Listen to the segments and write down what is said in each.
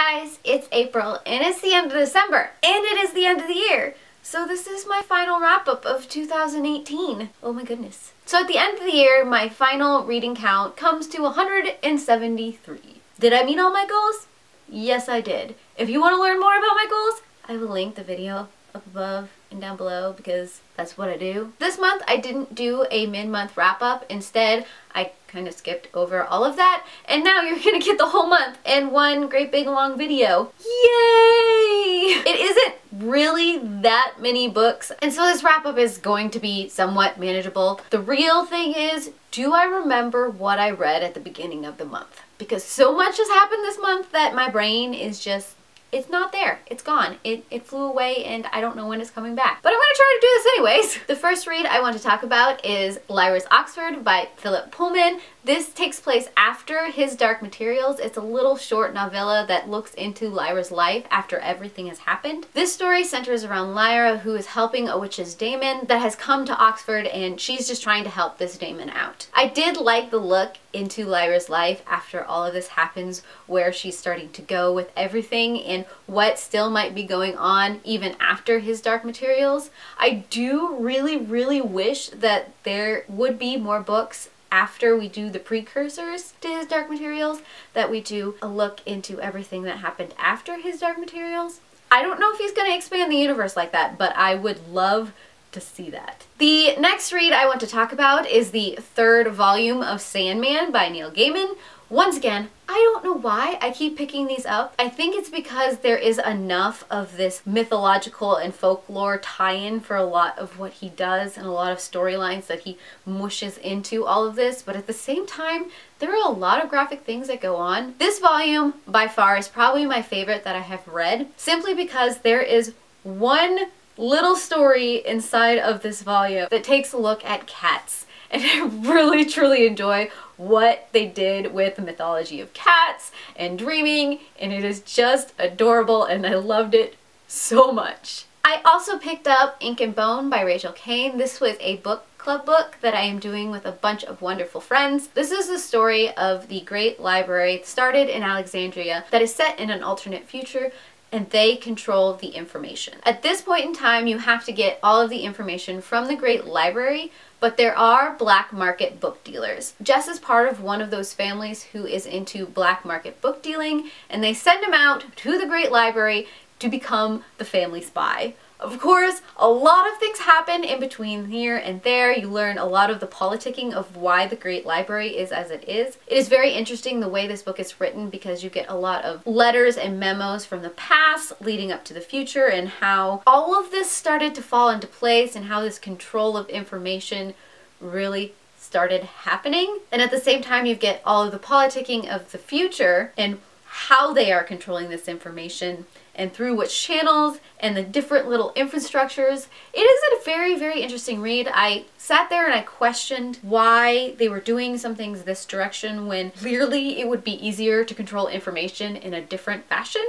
guys, it's April and it's the end of December and it is the end of the year. So this is my final wrap-up of 2018. Oh my goodness. So at the end of the year, my final reading count comes to 173. Did I meet all my goals? Yes, I did. If you want to learn more about my goals, I will link the video up above and down below because that's what I do. This month I didn't do a mid-month wrap-up. Instead, I kind of skipped over all of that, and now you're gonna get the whole month in one great big long video. Yay! It isn't really that many books, and so this wrap-up is going to be somewhat manageable. The real thing is, do I remember what I read at the beginning of the month? Because so much has happened this month that my brain is just, it's not there. It's gone. It flew away and I don't know when it's coming back. But I'm going to try to do this anyways. The first read I want to talk about is Lyra's Oxford by Philip Pullman. This takes place after his Dark Materials. It's a little short novella that looks into Lyra's life after everything has happened. This story centers around Lyra, who is helping a witch's daemon that has come to Oxford, and she's just trying to help this daemon out. I did like the look into Lyra's life after all of this happens, where she's starting to go with everything and what still might be going on even after his Dark Materials. I do really wish that there would be more books after we do the precursors to his Dark Materials, that we do a look into everything that happened after his Dark Materials. I don't know if he's going to expand the universe like that, but I would love to see that. The next read I want to talk about is the third volume of Sandman by Neil Gaiman. Once again, I don't know why I keep picking these up. I think it's because there is enough of this mythological and folklore tie-in for a lot of what he does and a lot of storylines that he mushes into all of this, but at the same time, there are a lot of graphic things that go on. This volume, by far, is probably my favorite that I have read, simply because there is one little story inside of this volume that takes a look at cats. And I really truly enjoy what they did with the mythology of cats and dreaming, and it is just adorable and I loved it so much. I also picked up Ink and Bone by Rachel Caine. This was a book club book that I am doing with a bunch of wonderful friends. This is the story of the great library started in Alexandria that is set in an alternate future, and they control the information. At this point in time, you have to get all of the information from the Great Library, but there are black market book dealers. Jess is part of one of those families who is into black market book dealing, and they send him out to the Great Library to become the family spy. Of course, a lot of things happen in between here and there. You learn a lot of the politicking of why the Great Library is as it is. It is very interesting the way this book is written because you get a lot of letters and memos from the past leading up to the future and how all of this started to fall into place and how this control of information really started happening. And at the same time, you get all of the politicking of the future and how they are controlling this information and through which channels and the different little infrastructures. It is a very interesting read. I sat there and I questioned why they were doing some things this direction when clearly it would be easier to control information in a different fashion,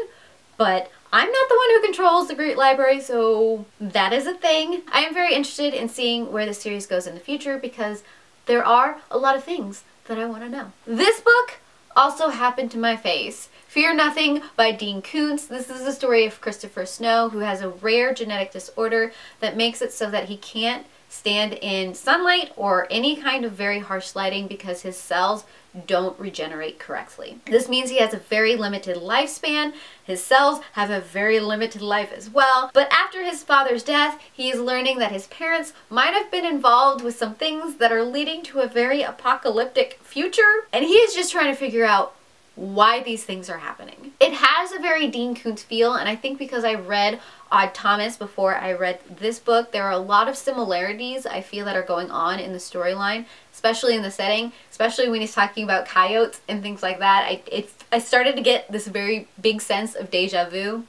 but I'm not the one who controls the Great Library, so that is a thing. I am very interested in seeing where the series goes in the future because there are a lot of things that I want to know. This book also happened to my face. Fear Nothing by Dean Koontz. This is the story of Christopher Snow, who has a rare genetic disorder that makes it so that he can't stand in sunlight or any kind of very harsh lighting because his cells don't regenerate correctly. This means he has a very limited lifespan. His cells have a very limited life as well. But after his father's death, he is learning that his parents might have been involved with some things that are leading to a very apocalyptic future. And he is just trying to figure out why these things are happening. It has a very Dean Koontz feel, and I think because I read Odd Thomas before I read this book, there are a lot of similarities I feel that are going on in the storyline, especially in the setting, especially when he's talking about coyotes and things like that. I started to get this very big sense of deja vu.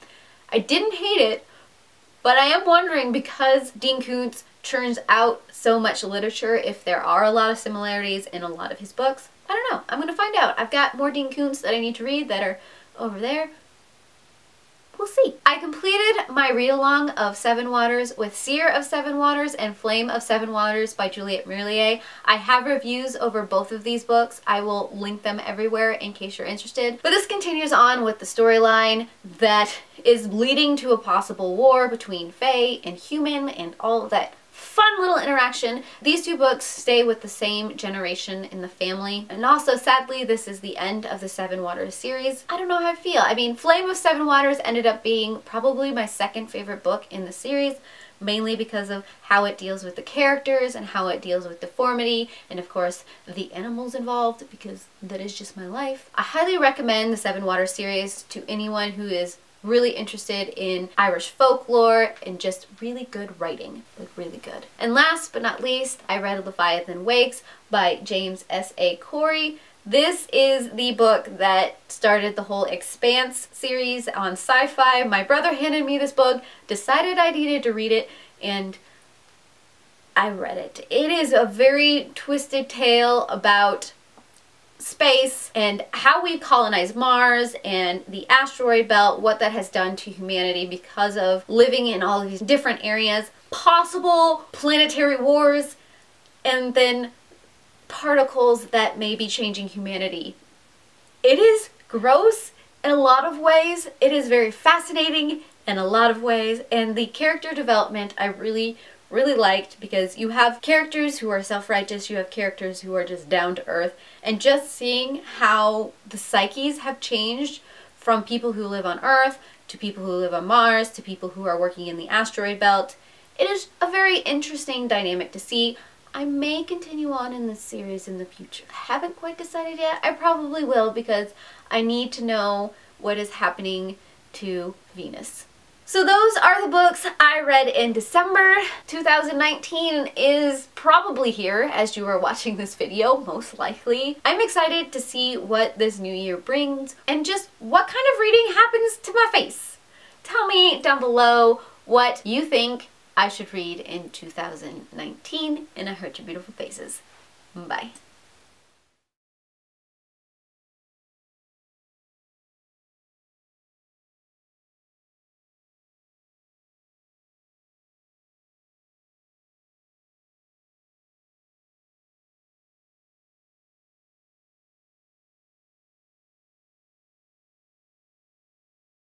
I didn't hate it, but I am wondering, because Dean Koontz churns out so much literature, if there are a lot of similarities in a lot of his books. I don't know. I'm going to find out. I've got more Dean Koontz that I need to read that are over there. we'll see. I completed my read-along of Sevenwaters with Seer of Sevenwaters and Flame of Sevenwaters by Juliet Marillier. I have reviews over both of these books. I will link them everywhere in case you're interested. But this continues on with the storyline that is leading to a possible war between Fae and human and all of that fun little interaction. These two books stay with the same generation in the family. And also, sadly, this is the end of the Sevenwaters series. I don't know how I feel. I mean, Flame of Sevenwaters ended up being probably my second favorite book in the series, mainly because of how it deals with the characters and how it deals with deformity and, of course, the animals involved, because that is just my life. I highly recommend the Sevenwaters series to anyone who is really interested in Irish folklore and just really good writing, like really good. And last but not least, I read Leviathan Wakes by James S.A. Corey. This is the book that started the whole Expanse series on sci-fi. My brother handed me this book, decided I needed to read it, and I read it. It is a very twisted tale about space and how we colonize Mars and the asteroid belt, what that has done to humanity because of living in all of these different areas, possible planetary wars, and then particles that may be changing humanity. It is gross in a lot of ways. It is very fascinating in a lot of ways, and the character development I really liked, because you have characters who are self-righteous, you have characters who are just down to earth, and just seeing how the psyches have changed from people who live on Earth to people who live on Mars to people who are working in the asteroid belt. It is a very interesting dynamic to see. I may continue on in this series in the future. I haven't quite decided yet. I probably will, because I need to know what is happening to Venus. So those are the books I read in December. 2019 is probably here as you are watching this video, most likely. I'm excited to see what this new year brings and just what kind of reading happens to my face. Tell me down below what you think I should read in 2019, and I heard your beautiful faces. Bye.